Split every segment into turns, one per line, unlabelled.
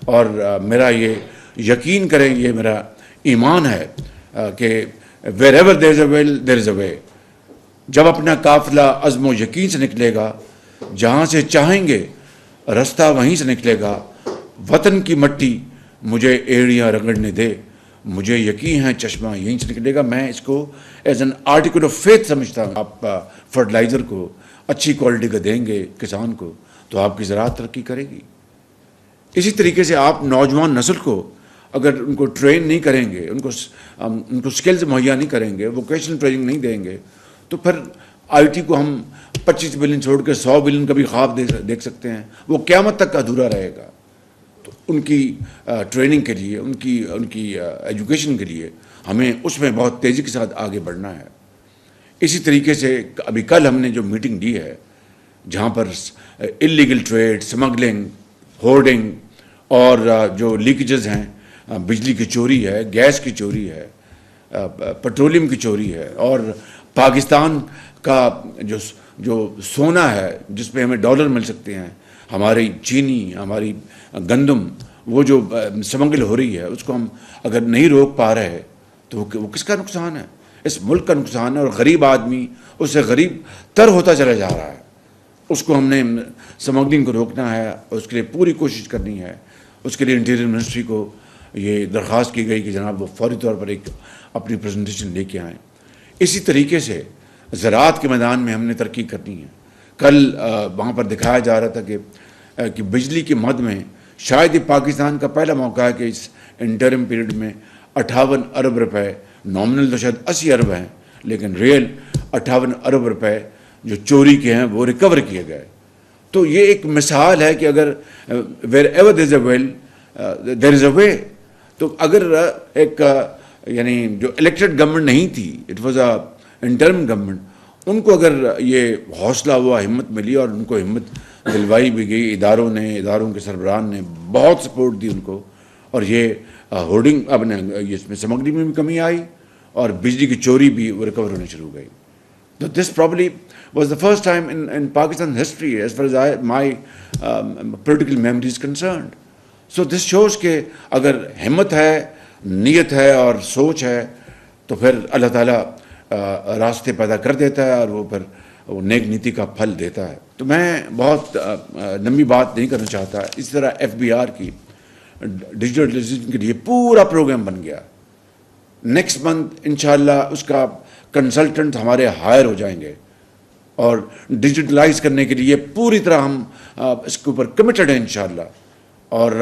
اور میرا یہ یقین کریں، یہ میرا ایمان ہے کہ ویر ایور دیر از اے ول دیر از اے وے. جب اپنا قافلہ عزم و یقین سے نکلے گا، جہاں سے چاہیں گے رستہ وہیں سے نکلے گا. وطن کی مٹی مجھے ایڑیاں رگڑنے دے، مجھے یقین ہے چشمہ یہیں سے نکلے گا. میں اس کو as an article of faith سمجھتا ہوں. آپ فرٹیلائزر کو اچھی کوالٹی کا دیں گے کسان کو تو آپ کی زراعت ترقی کرے گی. اسی طریقے سے آپ نوجوان نسل کو اگر ان کو ٹرین نہیں کریں گے، ان کو سکلز مہیا نہیں کریں گے، ووکیشنل ٹریننگ نہیں دیں گے، تو پھر آئی ٹی کو ہم 25 بلین چھوڑ کے 100 بلین کا بھی خواب دیکھ سکتے ہیں. وہ قیامت تک ادھورا رہے گا. تو ان کی ٹریننگ کے لیے، ان کی ایجوکیشن کے لیے ہمیں اس میں بہت تیزی کے ساتھ آگے بڑھنا ہے. اسی طریقے سے ابھی کل ہم نے جو میٹنگ دی ہے، جہاں پر انلیگل ٹریڈ، سمگلنگ، ہورڈنگ اور جو لیکیجز ہیں، بجلی کی چوری ہے، گیس کی چوری ہے، پیٹرولیم کی چوری ہے، اور پاکستان کا جو سونا ہے جس پہ ہمیں ڈالر مل سکتے ہیں، ہماری چینی، ہماری گندم، وہ جو سمگل ہو رہی ہے، اس کو ہم اگر نہیں روک پا رہے تو وہ کس کا نقصان ہے؟ اس ملک کا نقصان ہے. اور غریب آدمی اس سے غریب تر ہوتا چلا جا رہا ہے. اس کو ہم نے سمگلنگ کو روکنا ہے، اس کے لیے پوری کوشش کرنی ہے. اس کے لیے انٹیریئر منسٹری کو یہ درخواست کی گئی کہ جناب وہ فوری طور پر ایک اپنی پریزنٹیشن لے کے آئیں. اسی طریقے سے زراعت کے میدان میں ہم نے ترقی کرنی ہے. کل وہاں پر دکھایا جا رہا تھا کہ بجلی کے مد میں شاید یہ پاکستان کا پہلا موقع ہے کہ اس انٹرم پیریڈ میں 58 ارب روپے، نامنل تو شاید 80 ارب ہیں، لیکن ریئل 58 ارب روپے جو چوری کے ہیں وہ ریکور کیے گئے. تو یہ ایک مثال ہے کہ اگر ویر ایور دیر از اے ول دیر از اے وے. تو اگر ایک یعنی جو الیکٹڈ گورنمنٹ نہیں تھی، it was a interim government, ان کو اگر یہ حوصلہ ہوا، ہمت ملی، اور ان کو ہمت دلوائی بھی گئی، اداروں کے سربراہان نے بہت سپورٹ دی ان کو، اور یہ ہورڈنگ اب اس میں سمگلنگ میں بھی کمی آئی اور بجلی کی چوری بھی ریکور ہونے شروع ہو گئی. So this probably was the first time in Pakistan's history as far as my political memory is concerned. So this shows کہ اگر ہمت ہے، نیت ہے اور سوچ ہے تو پھر اللہ تعالیٰ راستے پیدا کر دیتا ہے، اور وہ پھر وہ نیک نیتی کا پھل دیتا ہے. تو میں بہت لمبی بات نہیں کرنا چاہتا. اس طرح FBR کی ڈیجیٹلائزیشن کے لیے پورا پروگرام بن گیا. نیکسٹ منتھ انشاءاللہ اس کا کنسلٹنٹ ہمارے ہائر ہو جائیں گے، اور ڈیجیٹلائز کرنے کے لیے پوری طرح ہم اس کے اوپر کمیٹڈ ہیں انشاءاللہ. اور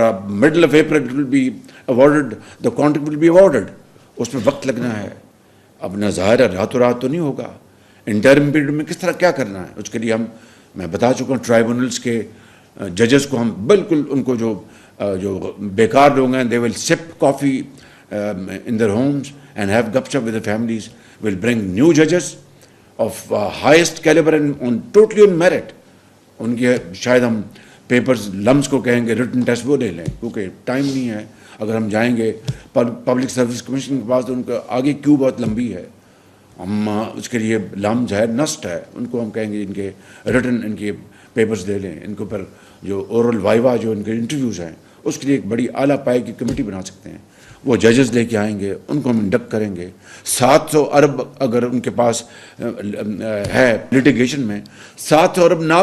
middle of April will be awarded, the contract will be awarded. اس میں وقت لگنا ہے. اب نہ ظاہر ہے راتوں رات تو نہیں ہوگا. انٹرم پیریڈ میں کس طرح کیا کرنا ہے، اس کے لیے میں بتا چکا ہوں. ٹرائبونلس کے ججز کو ہم بالکل ان کو جو بیکار لوگ ہیں، دے ول سپ کافی in their homes and have gupshup with their families. Will bring new judges of highest caliber and totally on merit. ان کے شاید ہم پیپرز لمس کو کہیں گے ریٹن ٹیسٹ وہ لے لیں، کیونکہ ٹائم نہیں ہے. اگر ہم جائیں گے پبلک سروس کمیشن کے پاس تو ان کا آگے کیوں بہت لمبی ہے. ہم اس کے لیے لمز ہے، نسٹ ہے، ان کو ہم کہیں گے ان کے ریٹن ان کے پیپرز لے لیں. ان کے اوپر جو اورل وائوا جو ان کے انٹرویوز ہیں، اس کے لیے ایک بڑی اعلیٰ پائے کی کمیٹی بنا سکتے ہیں. وہ ججز لے کے آئیں گے، ان کو ہم انڈکٹ کریں گے. 700 ارب اگر ان کے پاس ہے لٹیگیشن میں، 700 ارب نہ